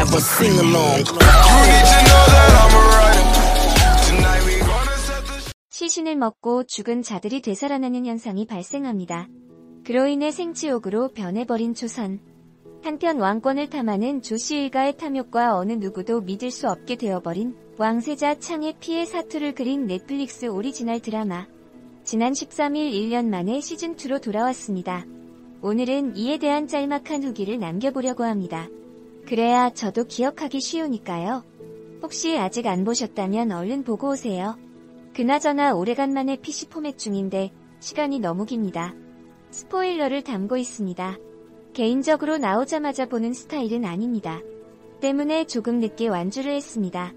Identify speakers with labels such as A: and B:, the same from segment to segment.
A: have a sing-along. You need to know that I'm a writer. Tonight we gonna set the...
B: 시신을 먹고 죽은 자들이 되살아나는 현상이 발생합니다. 그로 인해 생지옥으로 변해버린 조선. 한편 왕권을 탐하는 조씨 일가의 탐욕과 어느 누구도 믿을 수 없게 되어버린 왕세자 창의 피해 사투를 그린 넷플릭스 오리지널 드라마. 지난 13일 1년 만에 시즌2로 돌아왔습니다. 오늘은 이에 대한 짤막한 후기를 남겨보려고 합니다. 그래야 저도 기억하기 쉬우니까요. 혹시 아직 안 보셨다면 얼른 보고 오세요. 그나저나 오래간만에 PC 포맷 중인데 시간이 너무 깁니다. 스포일러를 담고 있습니다. 개인적으로 나오자마자 보는 스타일은 아닙니다. 때문에 조금 늦게 완주를 했습니다.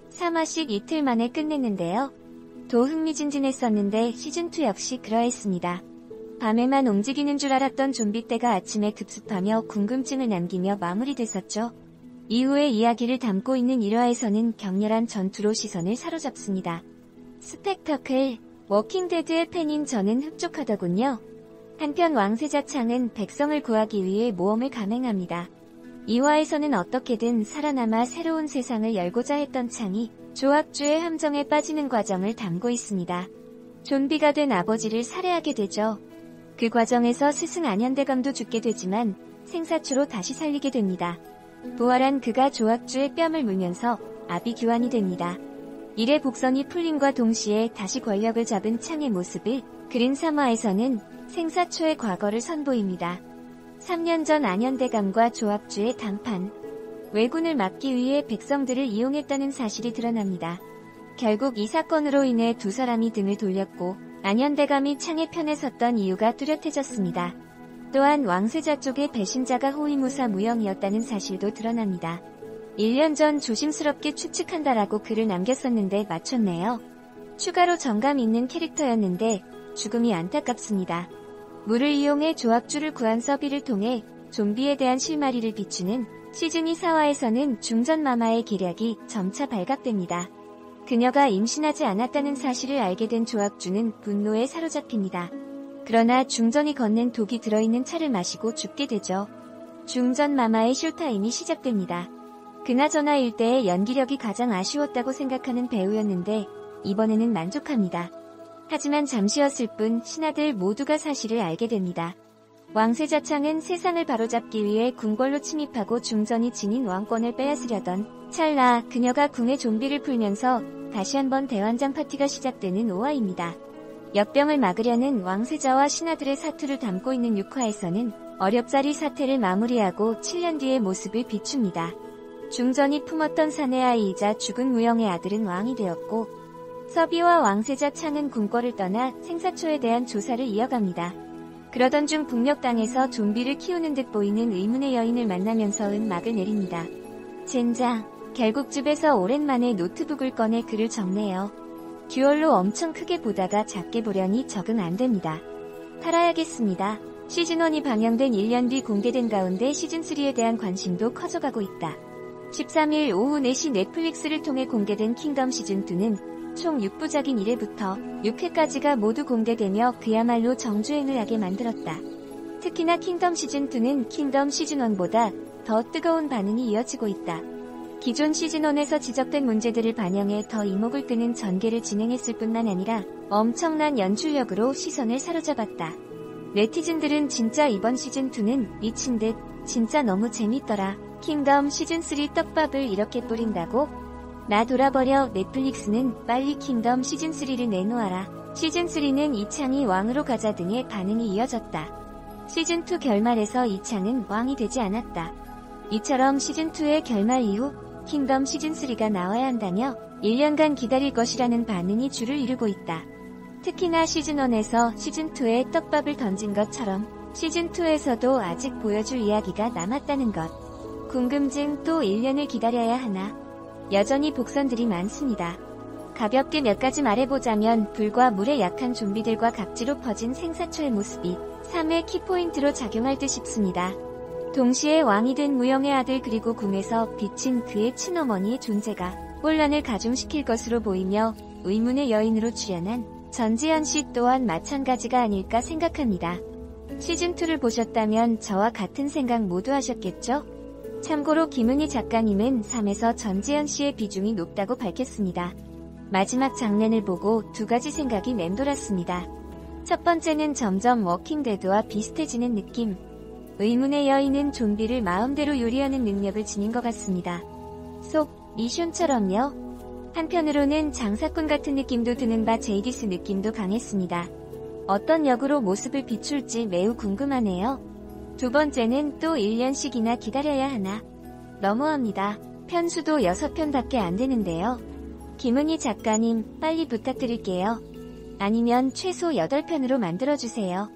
B: 3화씩 이틀 만에 끝냈는데요. 더 흥미진진했었는데 시즌2 역시 그러했습니다. 밤에만 움직이는 줄 알았던 좀비 떼가 아침에 급습하며 궁금증을 남기며 마무리됐었죠. 이후의 이야기를 담고 있는 1화에서는 격렬한 전투로 시선을 사로잡습니다. 스펙터클, 워킹데드의 팬인 저는 흡족하더군요. 한편 왕세자 창은 백성을 구하기 위해 모험을 감행합니다. 2화에서는 어떻게든 살아남아 새로운 세상을 열고자 했던 창이 조합주의 함정에 빠지는 과정을 담고 있습니다. 좀비가 된 아버지를 살해하게 되죠. 그 과정에서 스승 안현대감도 죽게 되지만 생사초로 다시 살리게 됩니다. 부활한 그가 조합주의 뺨을 물면서 아비규환이 됩니다. 이래 복선이 풀림과 동시에 다시 권력을 잡은 창의 모습을 그린 3화에서는 생사초의 과거를 선보입니다. 3년 전 안현대감과 조합주의談判. 왜군을 막기 위해 백성들을 이용했다는 사실이 드러납니다. 결국 이 사건으로 인해 두 사람이 등을 돌렸고 안현대감이 창의 편에 섰던 이유가 뚜렷해졌습니다. 또한 왕세자 쪽의 배신자가 호위무사 무영이었다는 사실도 드러납니다. 1년 전 조심스럽게 추측한다라고 글을 남겼었는데 맞췄네요. 추가로 정감 있는 캐릭터였는데 죽음이 안타깝습니다. 물을 이용해 조합주를 구한 서비를 통해 좀비에 대한 실마리를 비추는 시즌2 4화에서는 중전 마마의 계략이 점차 발각됩니다. 그녀가 임신하지 않았다는 사실을 알게 된 조합주는 분노에 사로잡힙니다. 그러나 중전이 건넨 독이 들어있는 차를 마시고 죽게 되죠. 중전 마마의 쇼타임이 시작됩니다. 그나저나 일대의 연기력이 가장 아쉬웠다고 생각하는 배우였는데 이번에는 만족합니다. 하지만 잠시였을 뿐 신하들 모두가 사실을 알게 됩니다. 왕세자 창은 세상을 바로잡기 위해 궁궐로 침입하고 중전이 지닌 왕권을 빼앗으려던 찰나 그녀가 궁의 좀비를 풀면서 다시 한번 대환장 파티가 시작되는 5화입니다. 역병을 막으려는 왕세자와 신하들의 사투를 담고 있는 6화에서는 어렵사리 사태를 마무리하고 7년 뒤의 모습을 비춥니다. 중전이 품었던 사내 아이이자 죽은 무영의 아들은 왕이 되었고 서비와 왕세자 창은 궁궐을 떠나 생사초에 대한 조사를 이어갑니다. 그러던 중 북녘 땅에서 좀비를 키우는 듯 보이는 의문의 여인을 만나면서 막을 내립니다. 젠장, 결국 집에서 오랜만에 노트북을 꺼내 글을 적네요. 듀얼로 엄청 크게 보다가 작게 보려니 적응 안됩니다. 팔아야겠습니다. 시즌1이 방영된 1년 뒤 공개된 가운데 시즌3에 대한 관심도 커져가고 있다. 13일 오후 4시 넷플릭스를 통해 공개된 킹덤 시즌2는 총 6부작인 1회부터 6회까지가 모두 공개되며 그야말로 정주행을 하게 만들었다. 특히나 킹덤 시즌2는 킹덤 시즌1보다 더 뜨거운 반응이 이어지고 있다. 기존 시즌1에서 지적된 문제들을 반영해 더 이목을 끄는 전개를 진행했을 뿐만 아니라 엄청난 연출력으로 시선을 사로잡았다. 네티즌들은 진짜 이번 시즌2는 미친 듯 진짜 너무 재밌더라. 킹덤 시즌3 떡밥을 이렇게 뿌린다고? 나 돌아버려. 넷플릭스는 빨리 킹덤 시즌3를 내놓아라. 시즌3는 이창이 왕으로 가자 등의 반응이 이어졌다. 시즌2 결말에서 이창은 왕이 되지 않았다. 이처럼 시즌2의 결말 이후 킹덤 시즌3가 나와야 한다며 1년간 기다릴 것이라는 반응이 줄을 이루고 있다. 특히나 시즌1에서 시즌2에 떡밥을 던진 것처럼 시즌2에서도 아직 보여줄 이야기가 남았다는 것. 궁금증. 또 1년을 기다려야 하나? 여전히 복선들이 많습니다. 가볍게 몇 가지 말해보자면 불과 물에 약한 좀비들과 각지로 퍼진 생사초의 모습이 3회 키포인트로 작용할 듯 싶습니다. 동시에 왕이 된 무영의 아들 그리고 궁에서 비친 그의 친어머니의 존재가 혼란을 가중시킬 것으로 보이며 의문의 여인으로 출연한 전지현 씨 또한 마찬가지가 아닐까 생각합니다. 시즌2를 보셨다면 저와 같은 생각 모두 하셨겠죠? 참고로 김은희 작가님은 3에서 전지현 씨의 비중이 높다고 밝혔습니다. 마지막 장면을 보고 두 가지 생각이 맴돌았습니다. 첫 번째는 점점 워킹데드와 비슷해지는 느낌. 의문의 여인은 좀비를 마음대로 요리하는 능력을 지닌 것 같습니다. 속 미슌처럼요. 한편으로는 장사꾼 같은 느낌도 드는 바 제이디스 느낌도 강했습니다. 어떤 역으로 모습을 비출지 매우 궁금하네요. 두 번째는 또 1년씩이나 기다려야 하나. 너무합니다. 편수도 6편밖에 안 되는데요. 김은희 작가님, 빨리 부탁드릴게요. 아니면 최소 8편으로 만들어주세요.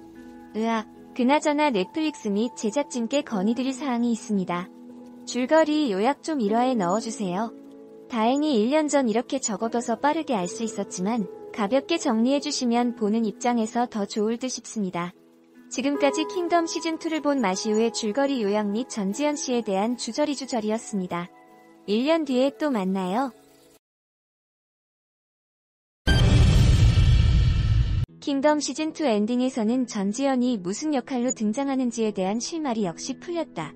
B: 으악, 그나저나 넷플릭스 및 제작진께 건의드릴 사항이 있습니다. 줄거리 요약 좀 1화에 넣어주세요. 다행히 1년 전 이렇게 적어둬서 빠르게 알 수 있었지만 가볍게 정리해주시면 보는 입장에서 더 좋을 듯 싶습니다. 지금까지 킹덤 시즌2를 본 마시우의 줄거리 요약 및 전지현 씨에 대한 주저리였습니다. 1년 뒤에 또 만나요. 킹덤 시즌2 엔딩에서는 전지현이 무슨 역할로 등장하는지에 대한 실마리 역시 풀렸다.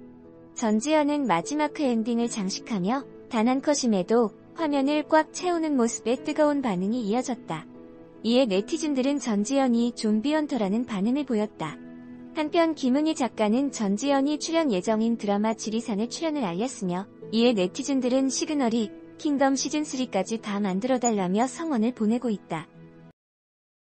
B: 전지현은 마지막 그 엔딩을 장식하며 단 한 컷임에도 화면을 꽉 채우는 모습에 뜨거운 반응이 이어졌다. 이에 네티즌들은 전지현이 좀비 헌터라는 반응을 보였다. 한편 김은희 작가는 전지현이 출연 예정인 드라마 지리산에 출연을 알렸으며 이에 네티즌들은 시그널이 킹덤 시즌3까지 다 만들어달라며 성원을 보내고 있다.